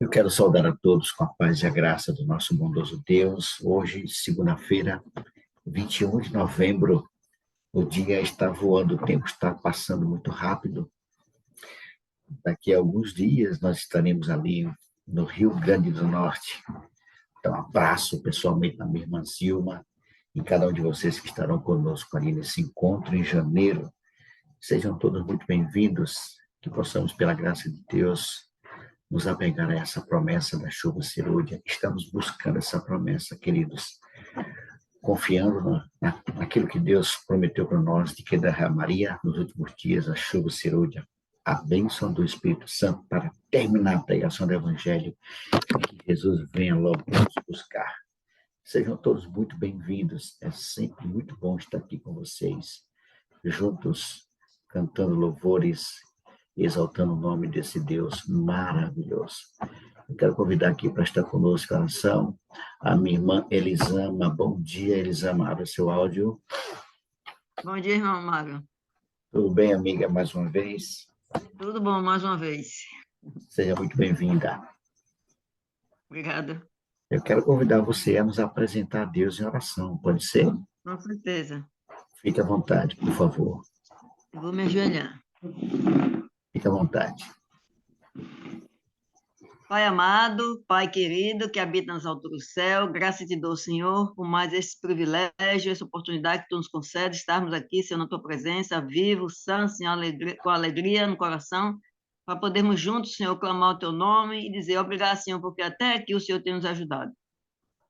Eu quero saudar a todos com a paz e a graça do nosso bondoso Deus. Hoje, segunda-feira, 21 de novembro, o dia está voando, o tempo está passando muito rápido. Daqui a alguns dias nós estaremos ali no Rio Grande do Norte. Então, abraço pessoalmente na minha irmã Zilma e cada um de vocês que estarão conosco ali nesse encontro em janeiro. Sejam todos muito bem-vindos, que possamos, pela graça de Deus, nos apegar a essa promessa da chuva cirúrgica. Estamos buscando essa promessa, queridos, confiando naquilo que Deus prometeu para nós, de que derramaria nos últimos dias a chuva cirúrgica, a bênção do Espírito Santo para terminar a pregação do Evangelho e que Jesus venha logo nos buscar. Sejam todos muito bem-vindos. É sempre muito bom estar aqui com vocês, juntos, cantando louvores, exaltando o nome desse Deus maravilhoso. Eu quero convidar aqui para estar conosco em oração a minha irmã Elisama. Bom dia, Elisama. Abre seu áudio. Bom dia, irmão Mário. Tudo bem, amiga, mais uma vez? Tudo bom, mais uma vez. Seja muito bem-vinda. Obrigada. Eu quero convidar você a nos apresentar a Deus em oração, pode ser? Com certeza. Fique à vontade, por favor. Eu vou me ajoelhar. Fique à vontade. Pai amado, Pai querido, que habita nas alturas do céu, graça te dou, Senhor, por mais esse privilégio, essa oportunidade que Tu nos concede, estarmos aqui, Senhor, na Tua presença, vivos, sãos, Senhor, com alegria no coração, para podermos juntos, Senhor, clamar o Teu nome e dizer obrigado, Senhor, porque até aqui o Senhor tem nos ajudado.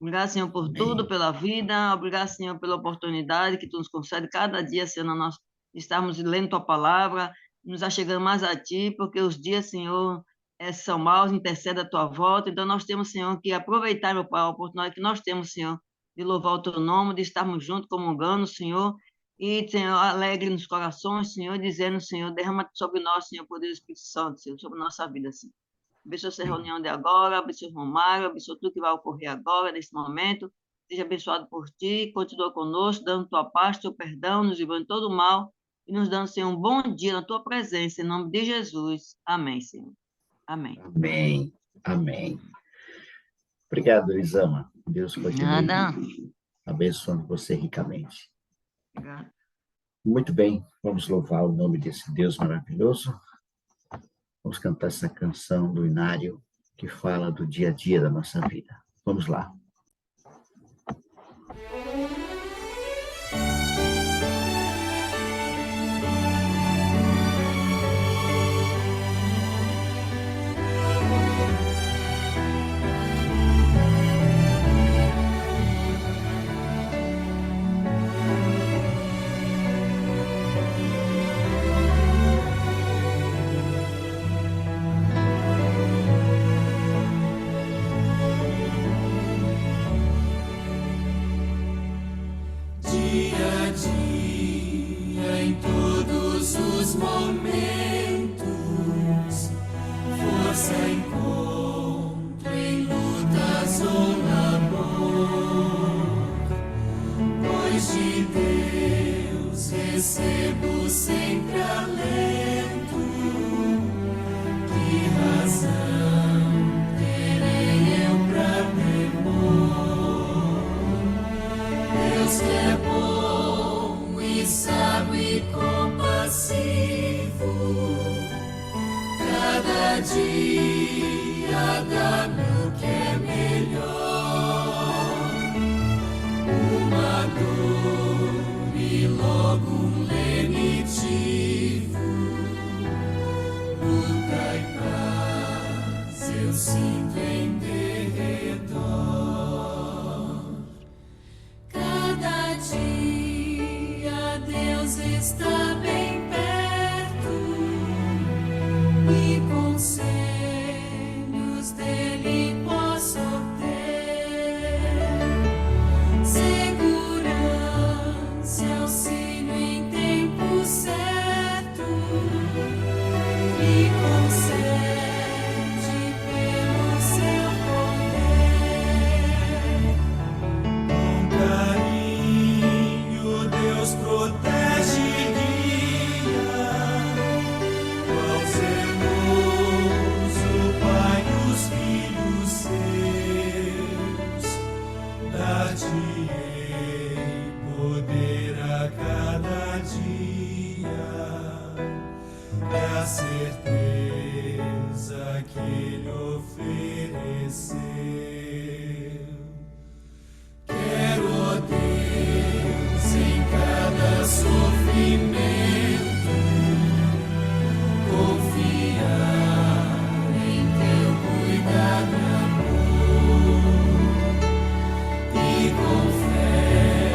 Obrigado, Senhor, por tudo, pela vida, obrigado, Senhor, pela oportunidade que Tu nos concede cada dia, Senhor, nós estarmos lendo Tua palavra, nos achegando mais a Ti, porque os dias, Senhor, são maus, intercede a Tua volta, então nós temos, Senhor, que aproveitar, meu Pai, a oportunidade que nós temos, Senhor, de louvar o Teu nome, de estarmos juntos comungando, Senhor, e, Senhor, alegre nos corações, Senhor, dizendo, Senhor, derrama sobre nós, Senhor, o poder do Espírito Santo, Senhor, sobre nossa vida, Senhor. Abençoa essa reunião de agora, abençoa o Romário, abençoa tudo que vai ocorrer agora, nesse momento. Seja abençoado por Ti, continua conosco, dando Tua paz, Teu perdão, nos livrando de todo o mal e nos dando, Senhor, um bom dia na Tua presença, em nome de Jesus. Amém, Senhor. Amém. Amém. Amém. Obrigado, Elisama. Deus continue abençoando você ricamente. Obrigada. Muito bem, vamos louvar o nome desse Deus maravilhoso. Vamos cantar essa canção do Inário que fala do dia a dia da nossa vida. Vamos lá. Recebo sempre alento, que razão terei eu pra temor? Deus que é bom e sábio e compassivo, cada dia dá-me o que é melhor, uma dor e logo luta e paz eu sinto em derredor. Cada dia Deus está bem perto e conselhos dele posso ter. Segurança, auxílio em tempo certo, me concede pelo seu poder. esquecer. Quero, ó Deus, em cada sofrimento confiar em teu cuidado e amor, e com fé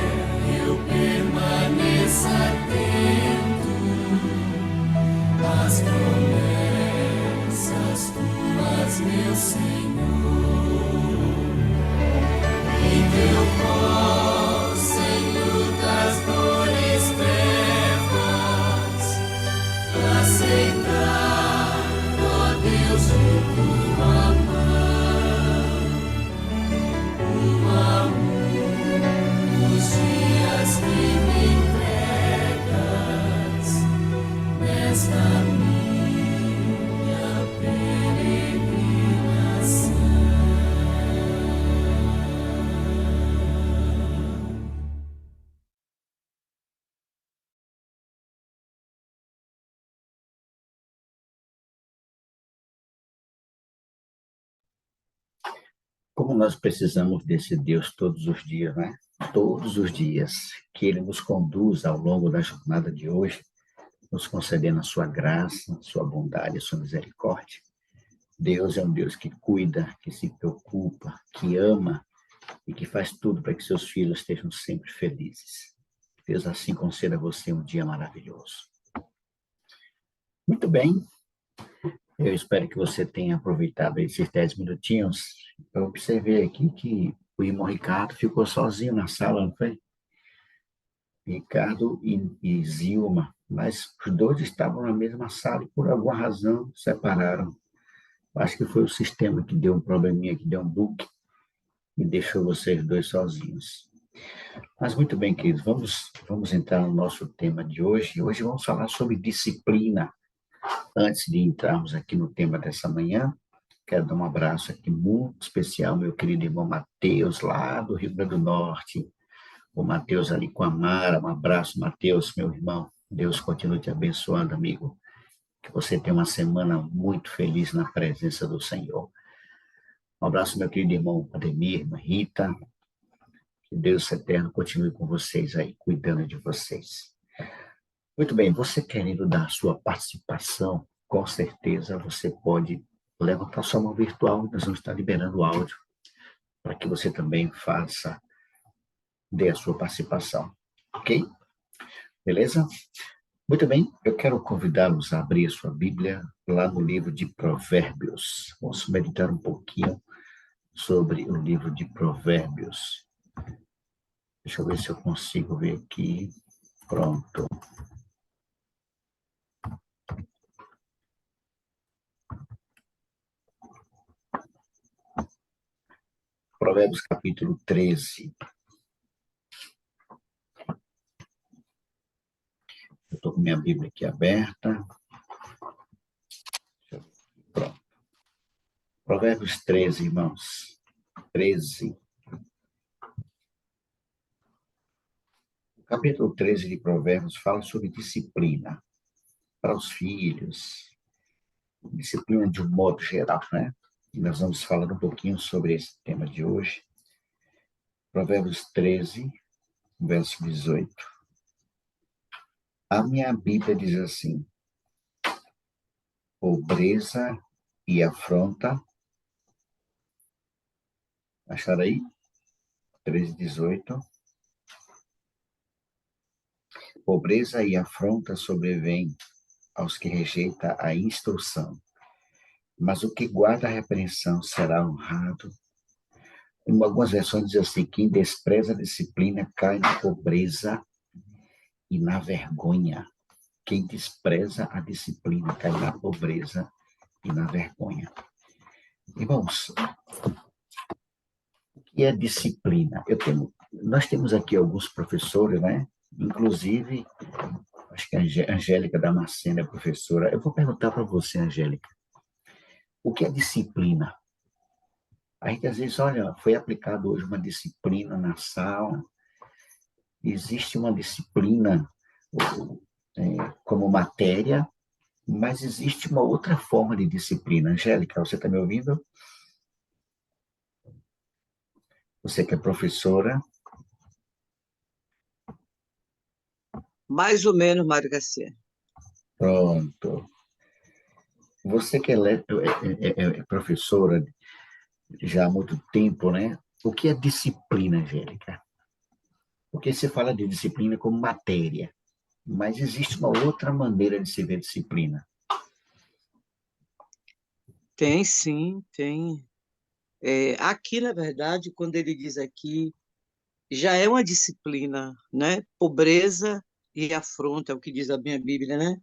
eu permaneça atento às promessas tuas, meu Senhor. Em teu pó, sem lutas, dores, trevas, aceitar, ó Deus, de tua mão, um a um, os dias que me entregas nesta minha peregrinação. Como nós precisamos desse Deus todos os dias, né? Todos os dias, que Ele nos conduza ao longo da jornada de hoje, nos concedendo a sua graça, a sua bondade, a sua misericórdia. Deus é um Deus que cuida, que se preocupa, que ama e que faz tudo para que seus filhos estejam sempre felizes. Deus assim conceda a você um dia maravilhoso. Muito bem, eu espero que você tenha aproveitado esses 10 minutinhos. Eu observei aqui que o irmão Ricardo ficou sozinho na sala, não foi? Ricardo e Zilma, mas os dois estavam na mesma sala e por alguma razão separaram. Acho que foi o sistema que deu um probleminha, que deu um bug e deixou vocês dois sozinhos. Mas muito bem, queridos, vamos entrar no nosso tema de hoje. Hoje vamos falar sobre disciplina. Antes de entrarmos aqui no tema dessa manhã, quero dar um abraço aqui muito especial ao meu querido irmão Mateus, lá do Rio Grande do Norte. O Mateus ali com a Mara. Um abraço, Mateus, meu irmão. Deus continue te abençoando, amigo. Que você tenha uma semana muito feliz na presença do Senhor. Um abraço, meu querido irmão Ademir, irmã Rita. Que Deus eterno continue com vocês aí, cuidando de vocês. Muito bem, você querendo dar a sua participação, com certeza você pode levantar sua mão virtual, nós vamos estar liberando o áudio, para que você também dê a sua participação, ok? Beleza? Muito bem, eu quero convidá-los a abrir a sua Bíblia lá no livro de Provérbios. Vamos meditar um pouquinho sobre o livro de Provérbios. Deixa eu ver se eu consigo ver aqui. Pronto. Provérbios capítulo 13. Eu estou com minha Bíblia aqui aberta. Pronto. Provérbios 13, irmãos. 13. O capítulo 13 de Provérbios fala sobre disciplina para os filhos. Disciplina de um modo geral, né? E nós vamos falar um pouquinho sobre esse tema de hoje. Provérbios 13, verso 18. A minha Bíblia diz assim: pobreza e afronta. Acharam aí? 13, 18. Pobreza e afronta sobrevêm aos que rejeitam a instrução, mas o que guarda a repreensão será honrado. Em algumas versões diz assim: quem despreza a disciplina cai na pobreza e na vergonha. Quem despreza a disciplina cai na pobreza e na vergonha. Irmãos, o que é disciplina? Nós temos aqui alguns professores, né? Inclusive, acho que a Angélica Damasceno é professora. Eu vou perguntar para você, Angélica, o que é disciplina? A gente às vezes, olha, foi aplicado hoje uma disciplina na sala, existe uma disciplina como matéria, mas existe uma outra forma de disciplina. Angélica, você está me ouvindo? Você que é professora, Mais ou menos, Mário Garcia. pronto. Você que é professora já há muito tempo, né? O que é disciplina, Angélica? Porque você fala de disciplina como matéria, mas existe uma outra maneira de se ver disciplina. Tem, sim, tem. Aqui, na verdade, quando ele diz aqui, já é uma disciplina, né? Pobreza e afronta, é o que diz a minha Bíblia, né?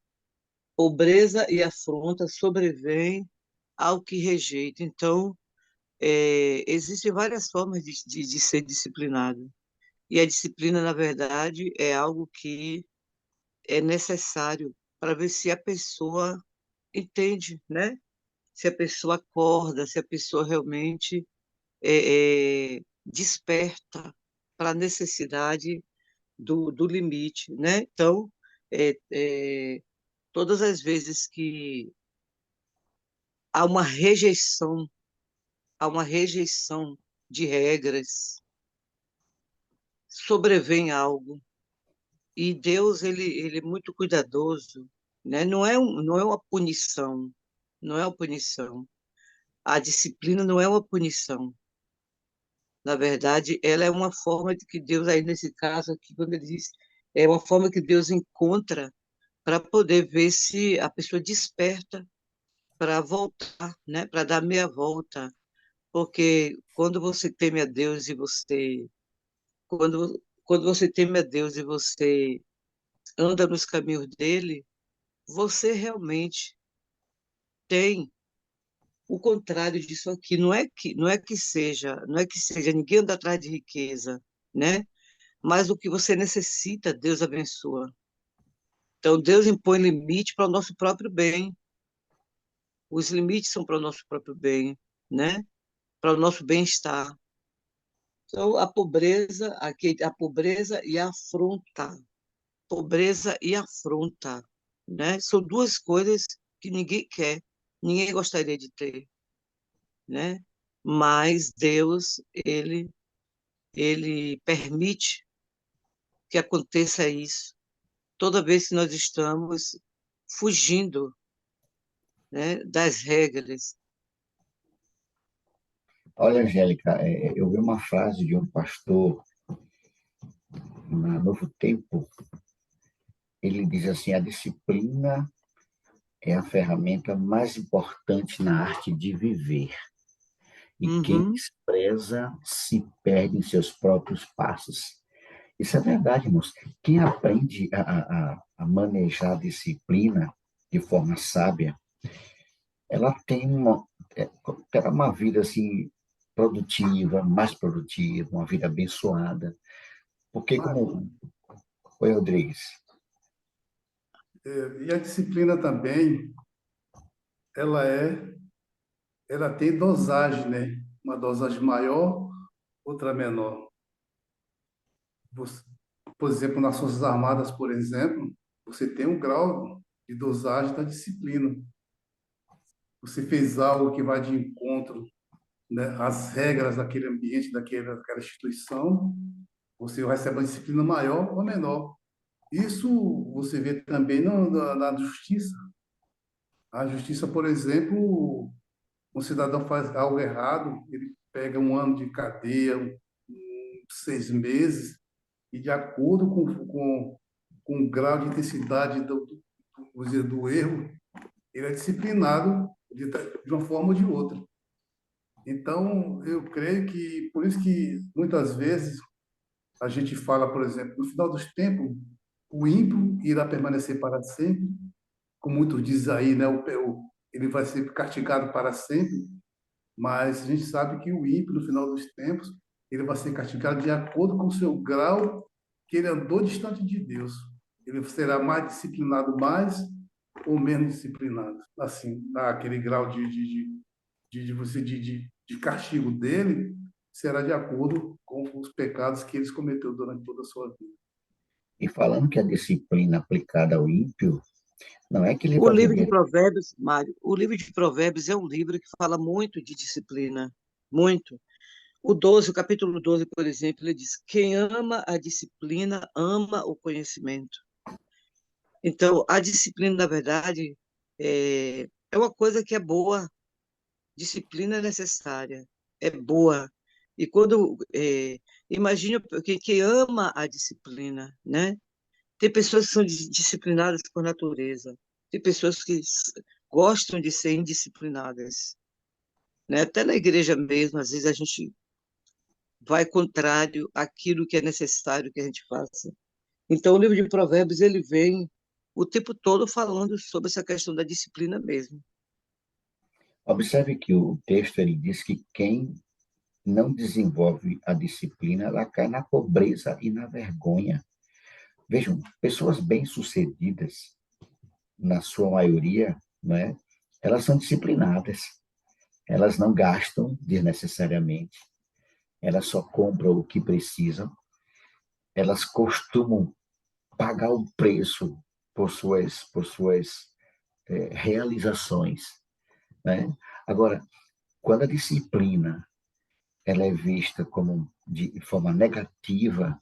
Pobreza e afronta sobrevêm ao que rejeita. Então, existem várias formas de ser disciplinado. E a disciplina, na verdade, é algo que é necessário para ver se a pessoa entende, né? Se a pessoa acorda, se a pessoa realmente desperta para a necessidade do limite, né? Então, é, é, todas as vezes que há uma rejeição, há uma rejeição de regras, sobrevém algo. E Deus, ele é muito cuidadoso, né? Não é uma punição, não é uma punição. A disciplina não é uma punição. Na verdade, ela é uma forma de que Deus, aí nesse caso aqui, quando ele diz, é uma forma que Deus encontra para poder ver se a pessoa desperta para voltar, né? Para dar meia volta. Porque quando você teme a Deus e quando você teme a Deus e você anda nos caminhos dele, você realmente tem o contrário disso aqui. Não é que seja ninguém anda atrás de riqueza, né? Mas o que você necessita, Deus abençoa. Então, Deus impõe limite para o nosso próprio bem. Os limites são para o nosso próprio bem, né? Para o nosso bem-estar. Então, a pobreza e a afronta. Pobreza e afronta, né? São duas coisas que ninguém quer, ninguém gostaria de ter, né? Mas Deus, ele permite que aconteça isso toda vez que nós estamos fugindo, né, das regras. Olha, Angélica, eu vi uma frase de um pastor na Novo Tempo. Ele diz assim: a disciplina é a ferramenta mais importante na arte de viver. E quem Uhum. despreza se perde em seus próprios passos. Isso é verdade, irmãos. Quem aprende a manejar a disciplina de forma sábia, ela terá uma vida assim produtiva, mais produtiva, uma vida abençoada. Porque Mário, como... Oi, Rodrigues. e a disciplina também, ela é, ela tem dosagem, né? Uma dosagem maior, outra menor. Você, por exemplo, nas Forças Armadas, por exemplo, você tem um grau de dosagem da disciplina. Você fez algo que vai de encontro, né, às regras daquele ambiente, daquela instituição, você recebe uma disciplina maior ou menor. Isso você vê também na justiça. A justiça, por exemplo, um cidadão faz algo errado, ele pega um ano de cadeia, 6 meses, e de acordo com o grau de intensidade vamos dizer, do erro, ele é disciplinado de uma forma ou de outra. Então, eu creio que, por isso que muitas vezes a gente fala, por exemplo, no final dos tempos, o ímpio irá permanecer para sempre, como muitos dizem aí, né? Ele vai ser castigado para sempre, mas a gente sabe que o ímpio, no final dos tempos, ele vai ser castigado de acordo com o seu grau que ele andou distante de Deus. Ele será mais disciplinado mais ou menos disciplinado. Assim, aquele grau de castigo dele será de acordo com os pecados que eles cometeu durante toda a sua vida. E falando que a disciplina aplicada ao ímpio, não é que ele O vai livro de viver... Provérbios, Mário, o livro de Provérbios é um livro que fala muito de disciplina, muito. O capítulo 12, por exemplo, ele diz: quem ama a disciplina ama o conhecimento. Então, a disciplina, na verdade, é uma coisa que é boa. Disciplina é necessária, é boa. E quando imagina quem ama a disciplina, né? Tem pessoas que são disciplinadas por natureza, tem pessoas que gostam de ser indisciplinadas, né? Até na igreja mesmo, às vezes a gente vai contrário àquilo que é necessário que a gente faça. Então, o livro de Provérbios ele vem o tempo todo falando sobre essa questão da disciplina mesmo. Observe que o texto ele diz que quem não desenvolve a disciplina, ela cai na pobreza e na vergonha. Vejam, pessoas bem-sucedidas, na sua maioria, né, elas são disciplinadas. Elas não gastam desnecessariamente, elas só compram o que precisam, elas costumam pagar o preço por suas realizações, né? Agora, quando a disciplina ela é vista como de forma negativa,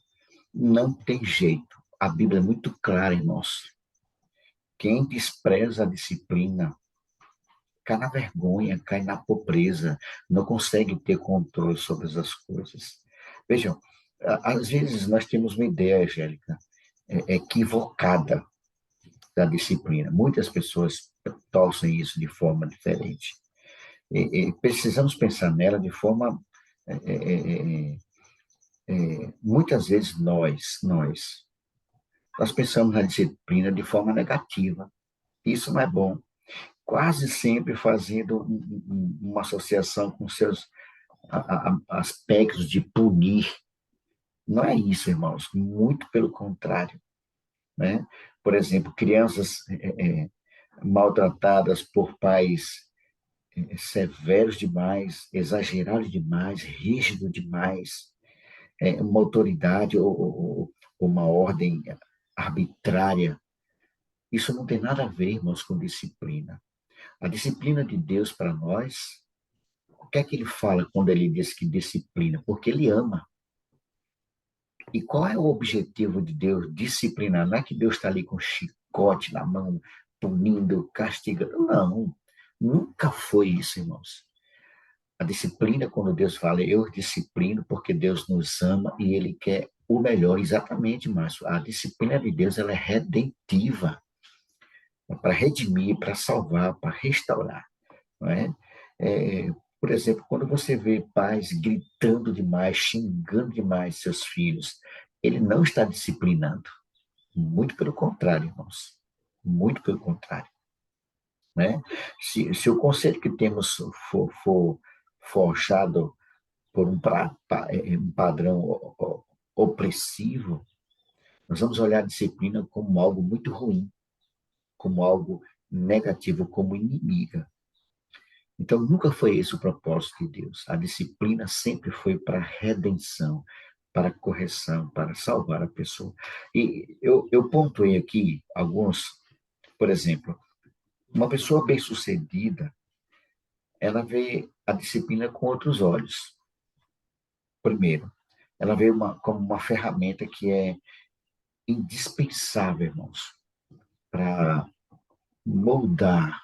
não tem jeito. A Bíblia é muito clara, irmãos. Quem despreza a disciplina cai na vergonha, cai na pobreza, não consegue ter controle sobre as coisas. Vejam, às vezes nós temos uma ideia, Angélica, equivocada da disciplina. Muitas pessoas torcem isso de forma diferente. Precisamos pensar nela de forma. Muitas vezes nós pensamos na disciplina de forma negativa. Isso não é bom. Quase sempre fazendo uma associação com seus aspectos de punir. Não é isso, irmãos. Muito pelo contrário, né? Por exemplo, crianças maltratadas por pais severos demais, exagerados demais, rígidos demais, uma autoridade ou uma ordem arbitrária. Isso não tem nada a ver, irmãos, com disciplina. A disciplina de Deus para nós, o que é que ele fala quando ele diz que disciplina? Porque ele ama. E qual é o objetivo de Deus disciplinar? Não é que Deus está ali com chicote na mão, punindo, castigando. Não, nunca foi isso, irmãos. A disciplina, quando Deus fala, eu disciplino porque Deus nos ama e Ele quer o melhor. Exatamente, Márcio. A disciplina de Deus ela é redentiva, para redimir, para salvar, para restaurar. Não é? Por exemplo, quando você vê pais gritando demais, xingando demais seus filhos, ele não está disciplinando. Muito pelo contrário, irmãos. Muito pelo contrário. Né? Se o conceito que temos for forjado por um padrão opressivo, nós vamos olhar a disciplina como algo muito ruim, como algo negativo, como inimiga. Então, nunca foi esse o propósito de Deus. A disciplina sempre foi para redenção, para correção, para salvar a pessoa. E eu pontuei aqui alguns, por exemplo, uma pessoa bem-sucedida, ela vê a disciplina com outros olhos. Primeiro, ela vê como uma ferramenta que é indispensável, irmãos, para moldar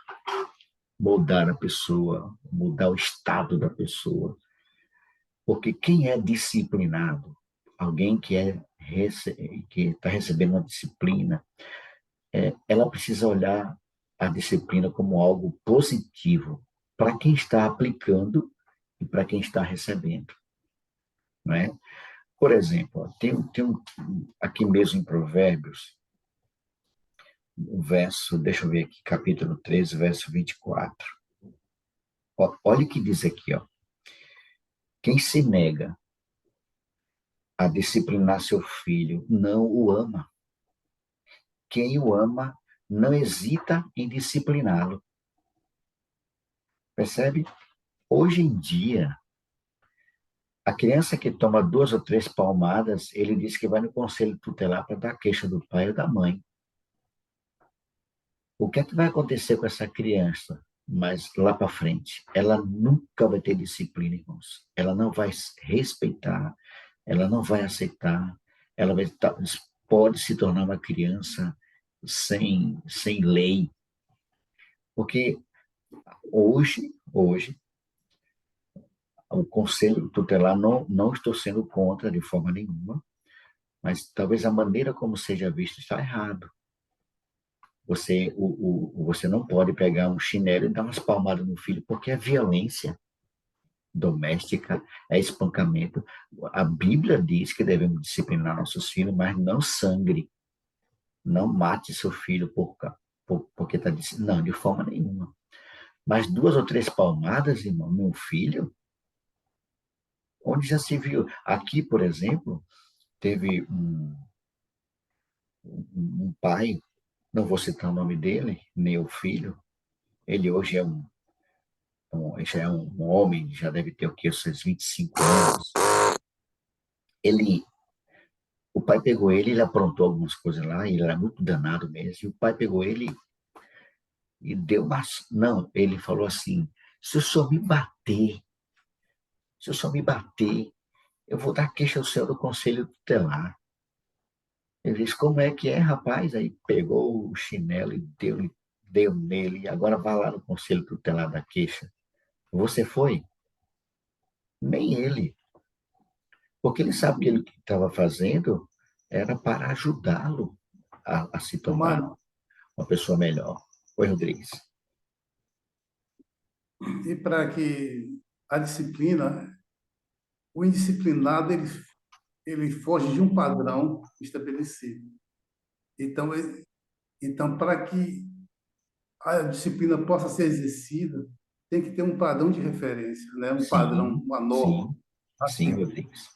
a pessoa, mudar o estado da pessoa. Porque quem é disciplinado, alguém que está recebendo uma disciplina, ela precisa olhar a disciplina como algo positivo para quem está aplicando e para quem está recebendo. Não é? Por exemplo, tem aqui mesmo em Provérbios, um verso, deixa eu ver aqui, capítulo 13, verso 24. Olha o que diz aqui, ó. Quem se nega a disciplinar seu filho não o ama. Quem o ama não hesita em discipliná-lo. Percebe? Hoje em dia, a criança que toma 2 ou 3 palmadas, ele diz que vai no conselho tutelar para dar queixa do pai ou da mãe. O que é que vai acontecer com essa criança mas lá para frente, ela nunca vai ter disciplina, irmãos. Ela não vai respeitar, ela não vai aceitar, ela pode se tornar uma criança sem lei, porque hoje, o conselho tutelar, não estou sendo contra de forma nenhuma, mas talvez a maneira como seja visto está errado. Você não pode pegar um chinelo e dar umas palmadas no filho, porque é violência doméstica, é espancamento. A Bíblia diz que devemos disciplinar nossos filhos, mas não sangre. Não mate seu filho porque está dizendo. Não, de forma nenhuma. Mas 2 ou 3 palmadas, irmão, meu filho, onde já se viu? Aqui, por exemplo, teve um pai, não vou citar o nome dele, nem o filho, ele hoje já é um homem, já deve ter o quê? Os seus 25 anos. O pai pegou ele aprontou algumas coisas lá, ele era muito danado mesmo, e o pai pegou ele e deu uma... Não, ele falou assim, se o senhor me bater, eu vou dar queixa ao senhor do conselho tutelar. Ele disse, como é que é, rapaz? Aí pegou o chinelo e deu nele, e agora vai lá no conselho tutelar da queixa. Você foi? Nem ele. Porque ele sabia que o que estava fazendo era para ajudá-lo a se tornar Mário, uma pessoa melhor. Oi, Rodrigues. e para que a disciplina, o indisciplinado, ele foge de um padrão estabelecido. Então, para que a disciplina possa ser exercida, tem que ter um padrão de referência, né? Um padrão, Sim, uma norma sim, a sim, seguir. Rodrigues.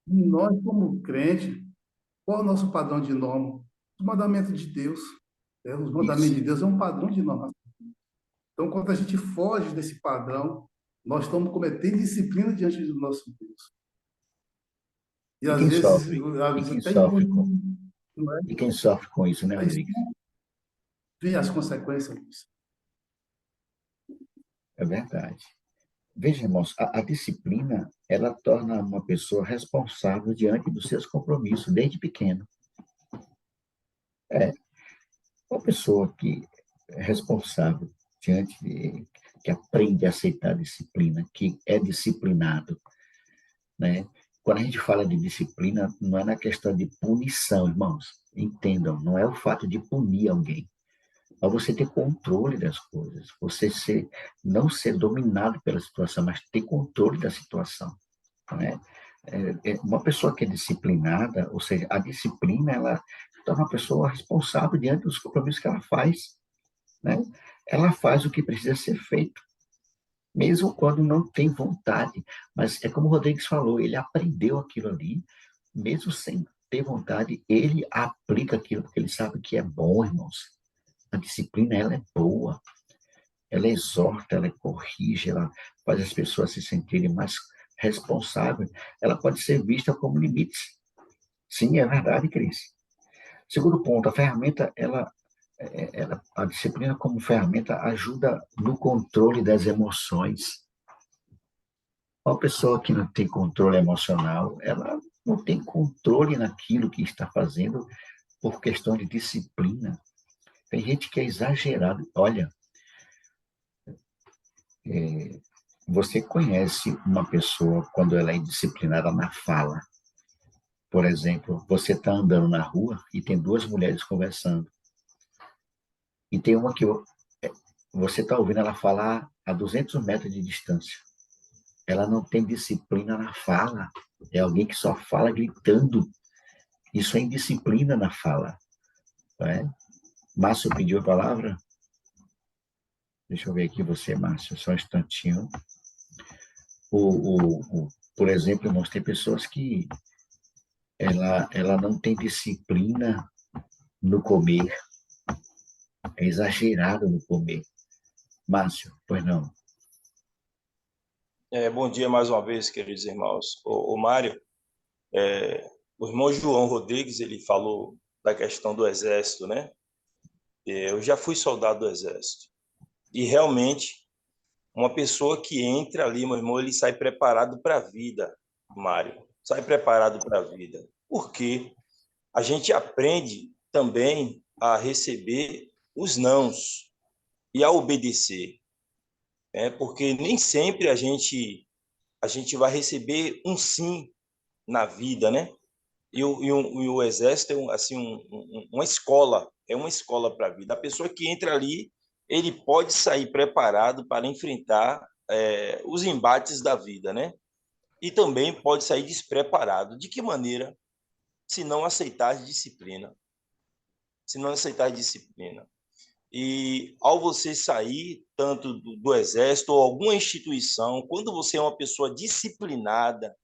E nós, como crente, qual é o nosso padrão de norma? Os mandamentos de Deus. Né? Os mandamentos Isso. de Deus é um padrão de norma. Então, quando a gente foge desse padrão, nós estamos cometendo disciplina diante do nosso Deus. E E às quem vezes, sofre? E quem até sofre com, não é? e quem sofre com isso, né, Aí Rodrigues? vem as consequências disso. É verdade. Veja, irmãos, a disciplina, ela torna uma pessoa responsável diante dos seus compromissos, desde pequeno. Uma pessoa que é responsável que aprende a aceitar a disciplina, que é disciplinado, né? Quando a gente fala de disciplina, não é na questão de punição, irmãos. Entendam, não é o fato de punir alguém, mas você ter controle das coisas, não ser dominado pela situação, mas ter controle da situação, né? Uma pessoa que é disciplinada, ou seja, a disciplina, ela torna uma pessoa responsável diante dos compromissos que ela faz, né? Ela faz o que precisa ser feito, mesmo quando não tem vontade. Mas é como o Rodrigues falou, ele aprendeu aquilo ali, mesmo sem ter vontade, ele aplica aquilo porque ele sabe que é bom, irmãos. A disciplina, ela é boa, ela exorta, ela corrige, ela faz as pessoas se sentirem mais responsáveis. Ela pode ser vista como limites. Sim, é verdade, Cris. Segundo ponto, a ferramenta, a disciplina como ferramenta ajuda no controle das emoções. Uma pessoa que não tem controle emocional, ela não tem controle naquilo que está fazendo por questão de disciplina. Tem gente que é exagerado. Olha, você conhece uma pessoa quando ela é indisciplinada na fala. Por exemplo, você está andando na rua e tem 2 mulheres conversando. E tem uma que você está ouvindo ela falar a 200 metros de distância. Ela não tem disciplina na fala. É alguém que só fala gritando. Isso é indisciplina na fala. Né? Márcio pediu a palavra? Deixa eu ver aqui você, Márcio, só um instantinho. Por exemplo, irmãos, tem pessoas que ela não tem disciplina no comer. É exagerado no comer. Márcio, pois não. Bom dia mais uma vez, queridos irmãos. O Mário, o irmão João Rodrigues, ele falou da questão do exército, né? Eu já fui soldado do exército. E realmente, uma pessoa que entra ali, meu irmão, ele sai preparado para a vida, Mário. Sai preparado para a vida. Por quê? A gente aprende também a receber os nãos e a obedecer, né? Porque nem sempre a gente vai receber um sim na vida, né? E o exército é assim uma escola, é uma escola para a vida. A pessoa que entra ali, ele pode sair preparado para enfrentar os embates da vida, né? E também pode sair despreparado. De que maneira? Se não aceitar disciplina. Se não aceitar disciplina. E ao você sair tanto do exército ou alguma instituição, quando você é uma pessoa disciplinada,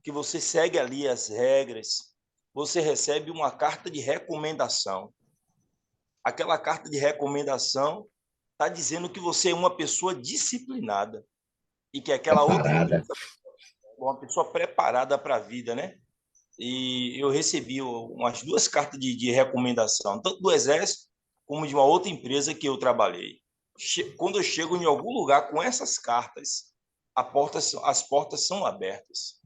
que você segue ali as regras, você recebe uma carta de recomendação. Aquela carta de recomendação está dizendo que você é uma pessoa disciplinada e que aquela outra Preparada. empresa é uma pessoa preparada para a vida, né? E eu recebi umas 2 cartas de recomendação, tanto do Exército como de uma outra empresa que eu trabalhei. Quando eu chego em algum lugar com essas cartas, as portas são abertas,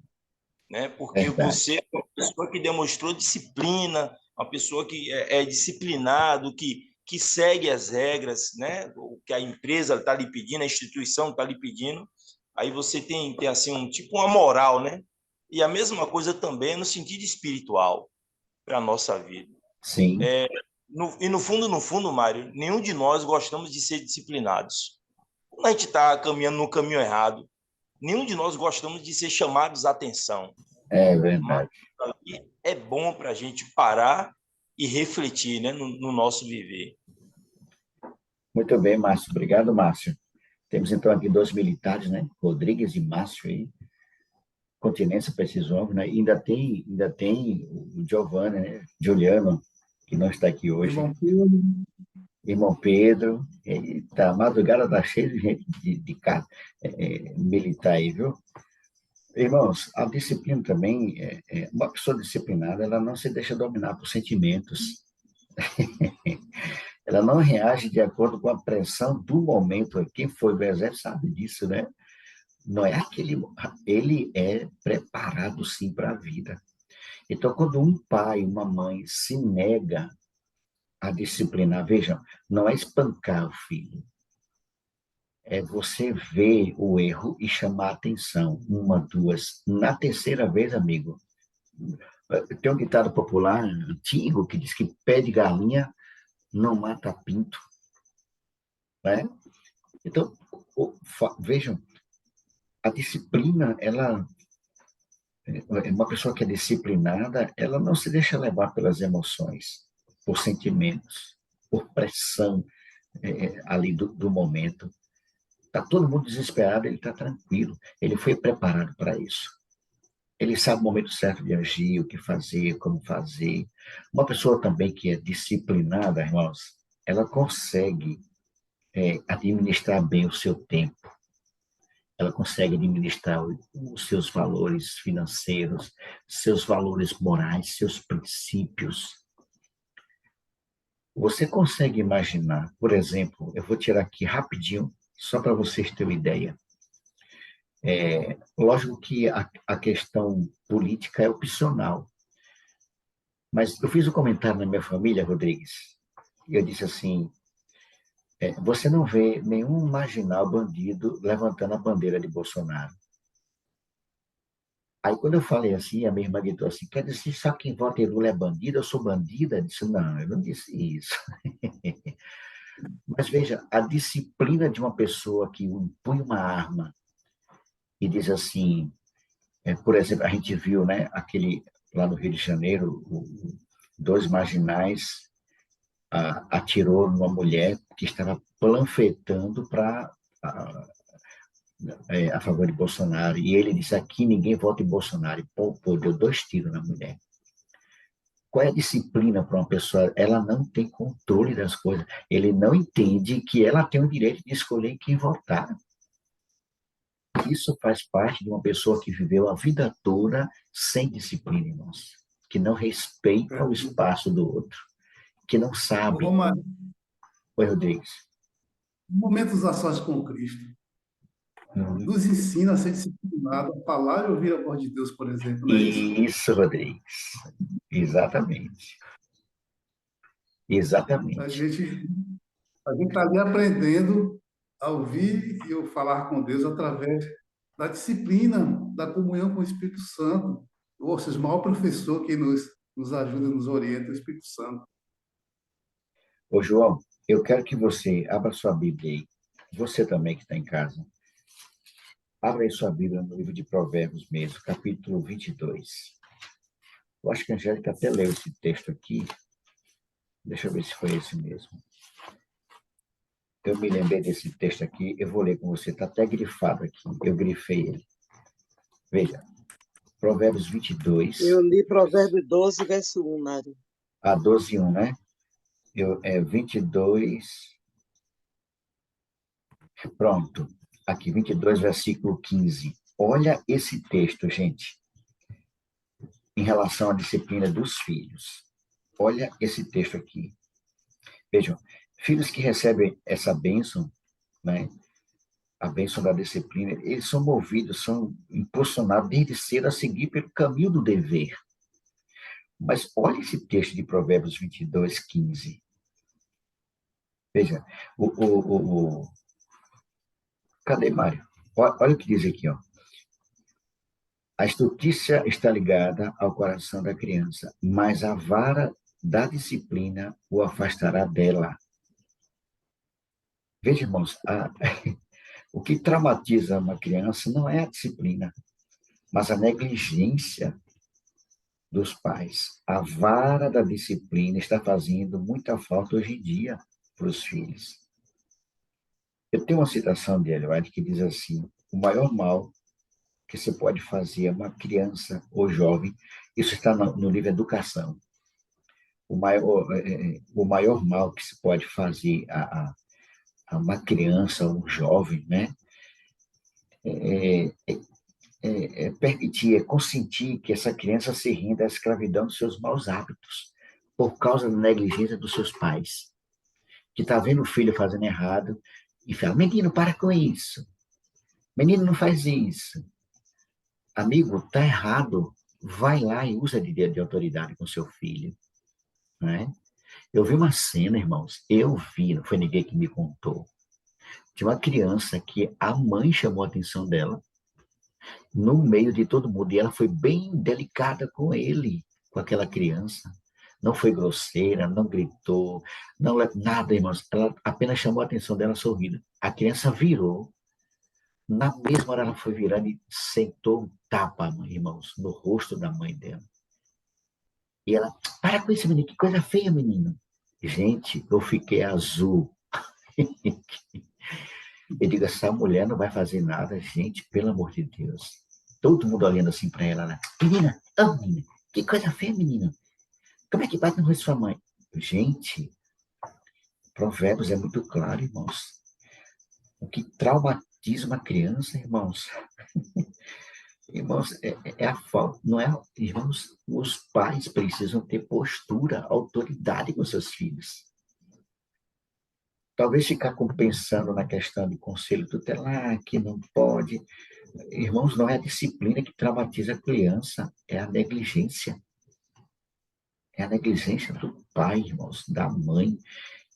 né? Porque Verdade. você é uma pessoa que demonstrou disciplina, uma pessoa que é disciplinado, que segue as regras, né? O que a empresa está lhe pedindo, a instituição está lhe pedindo. Aí você tem assim tipo uma moral, né? E a mesma coisa também no sentido espiritual para a nossa vida. Sim, E no fundo, Mário, nenhum de nós gostamos de ser disciplinados. Quando a gente está caminhando no caminho errado, nenhum de nós gostamos de ser chamados à atenção. é Mas verdade. é bom para a gente parar e refletir, né, no nosso viver. Muito bem, Márcio. Obrigado, Márcio. Temos então aqui 2 militares, né? Rodrigues e Márcio aí. Continência para esses homens, né? E ainda tem o Giovanni, né? Juliano, que não está aqui hoje. Irmão Pedro, Irmão Pedro, a madrugada está cheia de gente de militar aí, viu? Irmãos, a disciplina também, uma pessoa disciplinada, ela não se deixa dominar por sentimentos. Ela não reage de acordo com a pressão do momento. Quem foi do exército sabe disso, né? Não é aquele. Ele é preparado, sim, para a vida. Então, quando um pai, uma mãe se nega a disciplinar, vejam, não é espancar o filho, é você ver o erro e chamar a atenção. 1, 2. Na terceira vez, amigo, tem um ditado popular antigo que diz que pé de galinha não mata pinto, né? Então, vejam, a disciplina, uma pessoa que é disciplinada, ela não se deixa levar pelas emoções, por sentimentos, por pressão ali do momento. Está todo mundo desesperado, ele está tranquilo, ele foi preparado para isso. Ele sabe o momento certo de agir, o que fazer, como fazer. Uma pessoa também que é disciplinada, irmãos, ela consegue administrar bem o seu tempo. Ela consegue administrar os seus valores financeiros, seus valores morais, seus princípios. Você consegue imaginar, por exemplo, eu vou tirar aqui rapidinho, só para vocês terem uma ideia. Lógico que a questão política é opcional, mas eu fiz um comentário na minha família, Rodrigues, e eu disse assim, você não vê nenhum marginal bandido levantando a bandeira de Bolsonaro. Aí, quando eu falei assim, a minha irmã gritou assim, quer dizer, só quem vota em Lula é bandido? Eu sou bandida? Eu disse, não, eu não disse isso. Mas veja, a disciplina de uma pessoa que impõe uma arma e diz assim, por exemplo, a gente viu, né, lá no Rio de Janeiro, 2 marginais atirou numa mulher que estava panfletando a favor de Bolsonaro. E ele disse, aqui ninguém vota em Bolsonaro. E pô, deu 2 tiros na mulher. Qual é a disciplina para uma pessoa? Ela não tem controle das coisas. Ele não entende que ela tem o direito de escolher quem votar. Isso faz parte de uma pessoa que viveu a vida toda sem disciplina, irmãos. Que não respeita o espaço do outro. Que não sabe. Romário, Oi, Rodrigues. momentos a sós com Cristo. Uhum. Nos ensina a ser disciplinado, a falar e ouvir a voz de Deus, por exemplo, não é isso? Isso, Rodrigues. Exatamente. A Exatamente. gente a gente está ali aprendendo a ouvir e a falar com Deus através da disciplina, da comunhão com o Espírito Santo. Ou seja, o maior professor que nos ajuda, nos orienta, é o Espírito Santo. Ô, João, eu quero que você abra sua Bíblia aí. Você também que está em casa. Abra aí sua Bíblia no livro de Provérbios mesmo, capítulo 22. Eu acho que a Angélica até leu esse texto aqui. Deixa eu ver se foi esse mesmo. Eu me lembrei desse texto aqui, eu vou ler com você. Está até grifado aqui. Eu grifei ele. Veja, Provérbios 22, Eu li Provérbio 12, verso 1, Mário. a 12, 1, né? 22. Pronto. Aqui, 22, versículo 15. Olha esse texto, gente, em relação à disciplina dos filhos. Olha esse texto aqui. Vejam, filhos que recebem essa bênção, né? A bênção da disciplina, eles são movidos, são impulsionados desde cedo a seguir pelo caminho do dever. Mas olha esse texto de Provérbios 22, 15. Veja, cadê, Mário? Olha o que diz aqui, ó. A estultícia está ligada ao coração da criança, mas a vara da disciplina o afastará dela. Veja, irmãos, o que traumatiza uma criança não é a disciplina, mas a negligência dos pais. A vara da disciplina está fazendo muita falta hoje em dia para os filhos. Eu tenho uma citação de Ellen White que diz assim: o maior mal que se pode fazer a uma criança ou jovem, isso está no livro Educação, o maior mal que se pode fazer a uma criança ou um jovem, né, permitir, consentir que essa criança se renda à escravidão dos seus maus hábitos, por causa da negligência dos seus pais, que está vendo o filho fazendo errado e fala: menino, para com isso, menino, não faz isso. Amigo, está errado, vai lá e usa de autoridade com seu filho, né? Eu vi uma cena, irmãos, não foi ninguém que me contou, de uma criança que a mãe chamou a atenção dela, no meio de todo mundo, e ela foi bem delicada com ele, com aquela criança. Não foi grosseira, não gritou, não nada, irmãos. Ela apenas chamou a atenção dela sorrindo. A criança virou. Na mesma hora ela foi virando e sentou um tapa, irmãos, no rosto da mãe dela. E ela: para com isso, menino, que coisa feia, menino. Gente, eu fiquei azul. Eu digo: essa mulher não vai fazer nada, gente, pelo amor de Deus. Todo mundo olhando assim para ela, né? Menina, menina, que coisa feia, menina. Como é que bate no rosto de sua mãe? Gente, Provérbios é muito claro, irmãos. O que traumatiza uma criança, irmãos, irmãos, é a falta, não é? Irmãos, os pais precisam ter postura, autoridade com seus filhos. Talvez ficar pensando na questão de conselho tutelar, que não pode. Irmãos, não é a disciplina que traumatiza a criança, é a negligência. É a negligência do pai, irmãos, da mãe,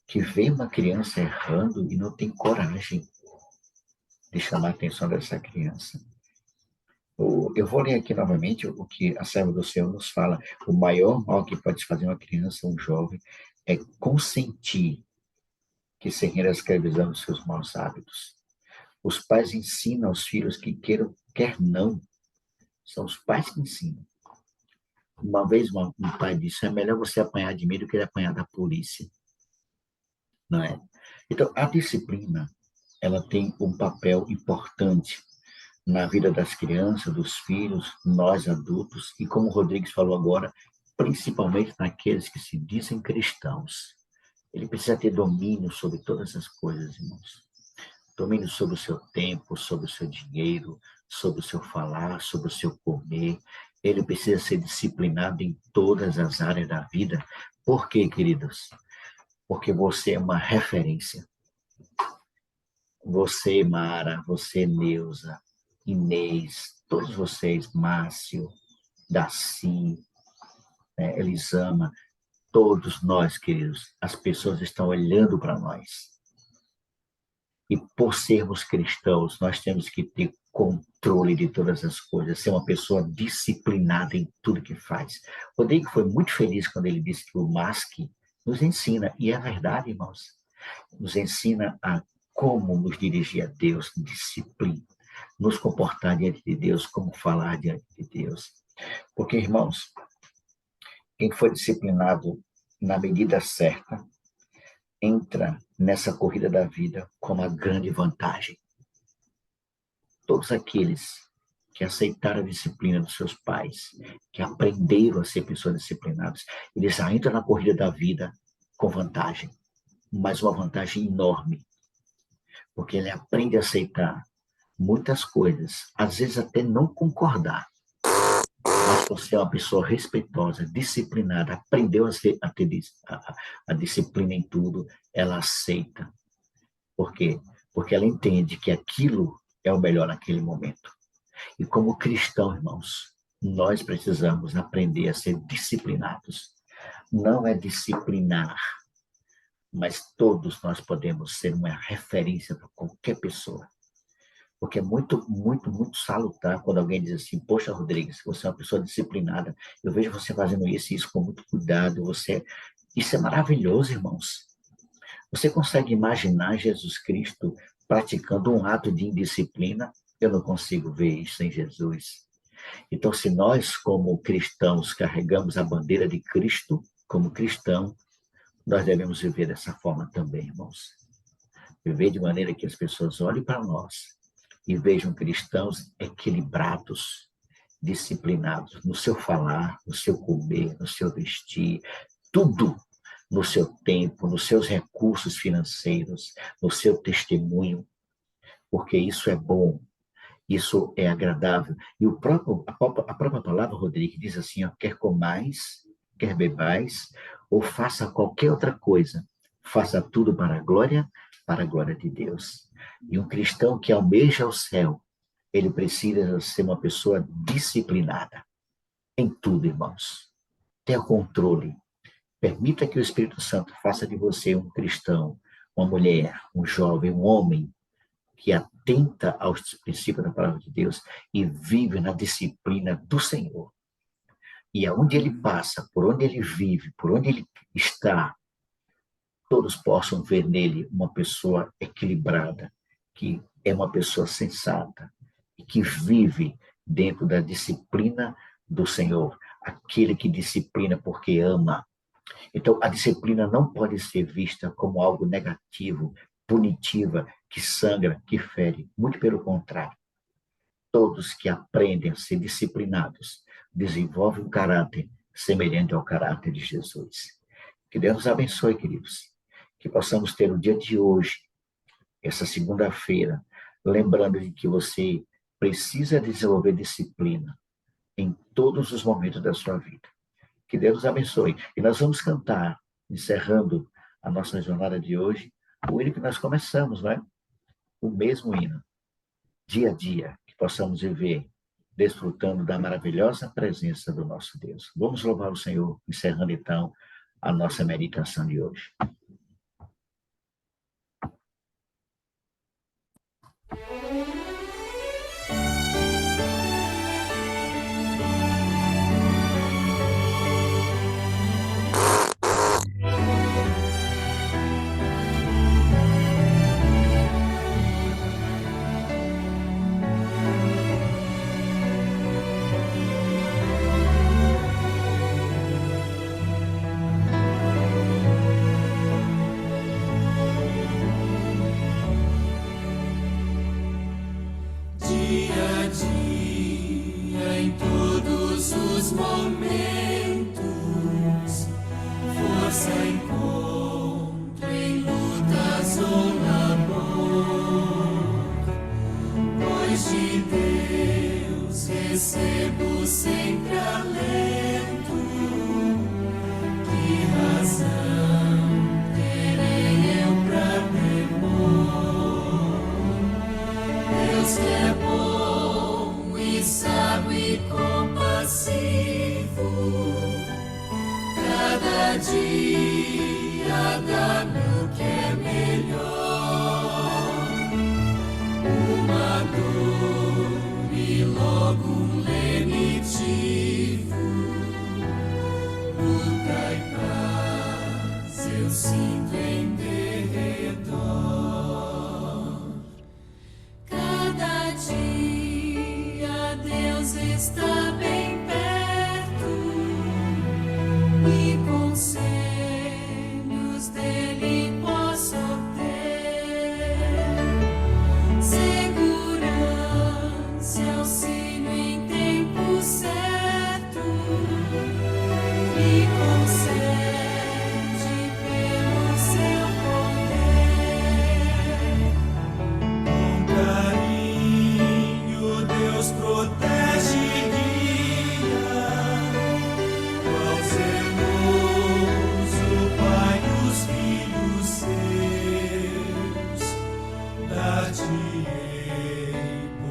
que vê uma criança errando e não tem coragem de chamar a atenção dessa criança. Eu vou ler aqui novamente o que a serva do Senhor nos fala. O maior mal que pode fazer uma criança, um jovem, é consentir que se renda à escravidão dos seus maus hábitos. Os pais ensinam aos filhos que queiram, quer não. São os pais que ensinam. Uma vez um pai disse: é melhor você apanhar de mim do que apanhar da polícia. Não é? Então, a disciplina, ela tem um papel importante na vida das crianças, dos filhos, nós adultos, e como o Rodrigues falou agora, principalmente naqueles que se dizem cristãos. Ele precisa ter domínio sobre todas as coisas, irmãos. Domínio sobre o seu tempo, sobre o seu dinheiro, sobre o seu falar, sobre o seu comer. Ele precisa ser disciplinado em todas as áreas da vida. Por quê, queridos? Porque você é uma referência. você, Mara, você, Neuza, Inês, todos vocês, Márcio, Daci, né, Elisama, todos nós, queridos, as pessoas estão olhando para nós. E por sermos cristãos, nós temos que ter controle de todas as coisas, ser uma pessoa disciplinada em tudo que faz. O Rodrigo foi muito feliz quando ele disse que o MASC nos ensina, e é verdade, irmãos, nos ensina a como nos dirigir a Deus, disciplina, nos comportar diante de Deus, como falar diante de Deus. Porque, irmãos, quem foi disciplinado na medida certa, entra nessa corrida da vida com uma grande vantagem. Todos aqueles que aceitaram a disciplina dos seus pais, que aprenderam a ser pessoas disciplinadas, eles já entram na corrida da vida com vantagem, mas uma vantagem enorme, porque ele aprende a aceitar muitas coisas, às vezes até não concordar, mas por ser uma pessoa respeitosa, disciplinada, aprendeu a ter a disciplina em tudo, ela aceita. Por quê? Porque ela entende que aquilo é o melhor naquele momento. E como cristão, irmãos, nós precisamos aprender a ser disciplinados. Não é disciplinar, mas todos nós podemos ser uma referência para qualquer pessoa. Porque é muito, muito, muito salutar quando alguém diz assim, poxa, Rodrigues, você é uma pessoa disciplinada, eu vejo você fazendo isso e isso com muito cuidado, Isso é maravilhoso, irmãos. Você consegue imaginar Jesus Cristo praticando um ato de indisciplina? Eu não consigo ver isso em Jesus. Então, se nós, como cristãos, carregamos a bandeira de Cristo, como cristão, nós devemos viver dessa forma também, irmãos. Viver de maneira que as pessoas olhem para nós e vejam cristãos equilibrados, disciplinados no seu falar, no seu comer, no seu vestir, tudo no seu tempo, nos seus recursos financeiros, no seu testemunho, porque isso é bom, isso é agradável. E a própria palavra, Rodrigo, diz assim, ó, quer comais, quer bebais, ou faça qualquer outra coisa, faça tudo para a glória de Deus. E um cristão que almeja o céu, ele precisa ser uma pessoa disciplinada em tudo, irmãos. Tenha controle. Permita que o Espírito Santo faça de você um cristão, uma mulher, um jovem, um homem que atenta aos princípios da palavra de Deus e vive na disciplina do Senhor. E aonde ele passa, por onde ele vive, por onde ele está, todos possam ver nele uma pessoa equilibrada, que é uma pessoa sensata e que vive dentro da disciplina do Senhor, aquele que disciplina porque ama. Então, a disciplina não pode ser vista como algo negativo, punitiva, que sangra, que fere. Muito pelo contrário. Todos que aprendem a ser disciplinados desenvolvem um caráter semelhante ao caráter de Jesus. Que Deus nos abençoe, queridos. Que possamos ter o dia de hoje, essa segunda-feira, lembrando de que você precisa desenvolver disciplina em todos os momentos da sua vida. Que Deus nos abençoe. E nós vamos cantar, encerrando a nossa jornada de hoje, o hino que nós começamos, não é? O mesmo hino. Dia a dia, que possamos viver desfrutando da maravilhosa presença do nosso Deus. Vamos louvar o Senhor, encerrando então a nossa meditação de hoje. Dia a dia, em todos os momentos, força encontro em lutas ou amor, pois de Deus recebo sempre alento. Que razão terei eu pra temor? Deus que é bom e sábio e compassivo, cada dia dá-me o que é melhor, uma dor e logo um lenitivo, luta e paz eu sinto em derredor. Cada dia Deus está bem perto e conselhos dele posso ter. Segurança, auxílio em tempo certo e concede pelo seu poder. Com carinho Deus protege e guia, qual zeloso Pai os filhos seus. Dar-te-ei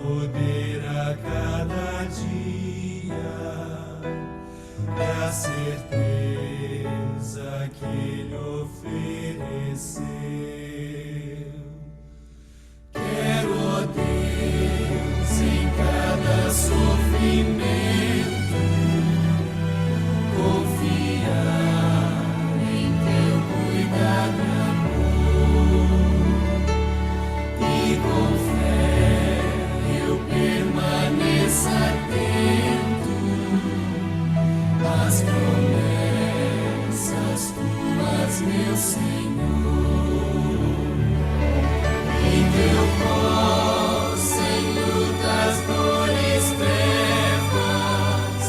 poder a cada dia e a certeza que ele ofereceu. Quero, ó Deus, em cada sofrimento confiar em teu cuidado e amor, e com fé eu permaneça atento às promessas tuas, meu Senhor. Em teu pó, sem lutas, dores, trevas,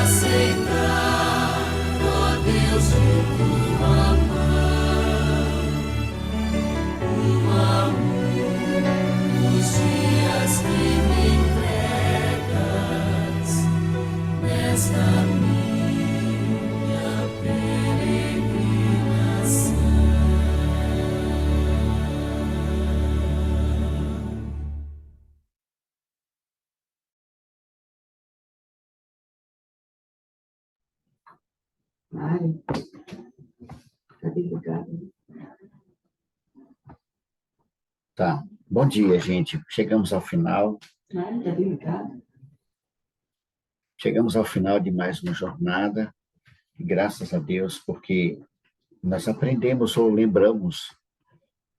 aceitar, ó Deus, de tua mão, um a um, os dias que me entregas nesta minha peregrinação. Mari, tá ligado? Tá. Bom dia, gente. Chegamos ao final. Mari, tá ligado? Chegamos ao final de mais uma jornada. E graças a Deus, porque nós aprendemos ou lembramos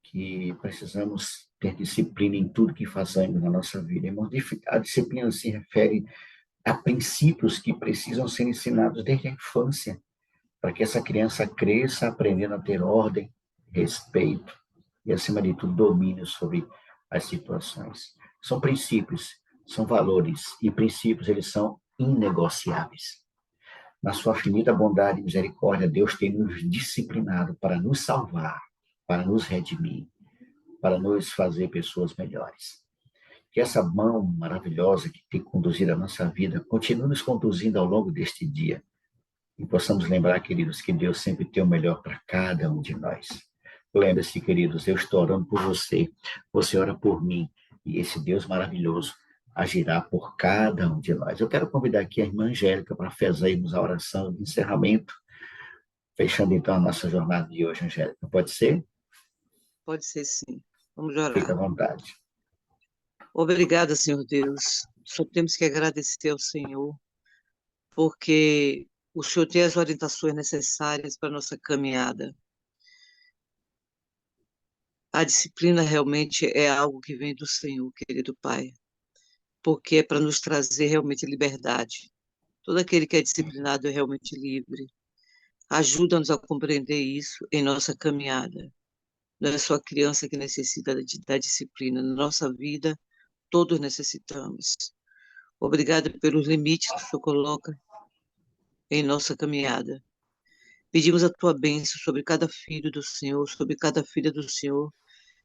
que precisamos ter disciplina em tudo que fazemos na nossa vida. Irmãos, a disciplina se refere a princípios que precisam ser ensinados desde a infância, para que essa criança cresça aprendendo a ter ordem, respeito e, acima de tudo, domínio sobre as situações. São princípios, são valores, e princípios, eles são inegociáveis. Na sua finita bondade e misericórdia, Deus tem nos disciplinado para nos salvar, para nos redimir, para nos fazer pessoas melhores. Que essa mão maravilhosa que tem conduzido a nossa vida continue nos conduzindo ao longo deste dia. E possamos lembrar, queridos, que Deus sempre tem o melhor para cada um de nós. Lembre-se, queridos, eu estou orando por você, você ora por mim, e esse Deus maravilhoso agirá por cada um de nós. Eu quero convidar aqui a irmã Angélica para fazermos a oração de encerramento, fechando então a nossa jornada de hoje, Angélica. Pode ser? Pode ser sim. Vamos orar. Fique à vontade. Obrigada, Senhor Deus. Só temos que agradecer ao Senhor, porque o Senhor tem as orientações necessárias para a nossa caminhada. A disciplina realmente é algo que vem do Senhor, querido Pai, porque é para nos trazer realmente liberdade. Todo aquele que é disciplinado é realmente livre. Ajuda-nos a compreender isso em nossa caminhada. Não é só a criança que necessita da disciplina. Na nossa vida, todos necessitamos. Obrigada pelos limites que o Senhor coloca em nossa caminhada. Pedimos a tua bênção sobre cada filho do Senhor, sobre cada filha do Senhor,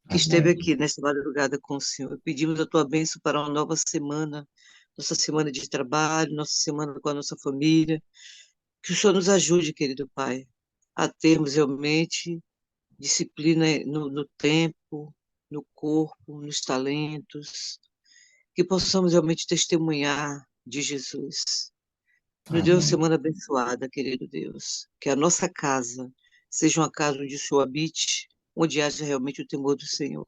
que esteve aqui nesta madrugada com o Senhor. Pedimos a tua bênção para uma nova semana, nossa semana de trabalho, nossa semana com a nossa família. Que o Senhor nos ajude, querido Pai, a termos realmente disciplina no tempo, no corpo, nos talentos, que possamos realmente testemunhar de Jesus. Nos dê uma Amém. semana abençoada, querido Deus. Que a nossa casa seja uma casa onde o Senhor habite, onde haja realmente o temor do Senhor.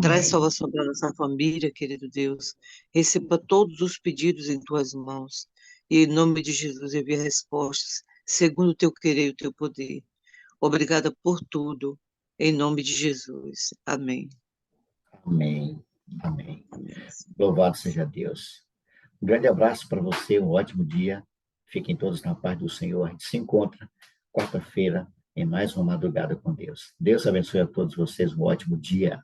Traz Amém. salvação para a nossa família, querido Deus. Receba todos os pedidos em tuas mãos. E em nome de Jesus envia respostas, segundo o teu querer e o teu poder. Obrigada por tudo. Em nome de Jesus. Amém. Amém. Amém. Amém. Louvado seja Deus. Um grande abraço para você, um ótimo dia. Fiquem todos na paz do Senhor. A gente se encontra quarta-feira em mais uma madrugada com Deus. Deus abençoe a todos vocês. Um ótimo dia.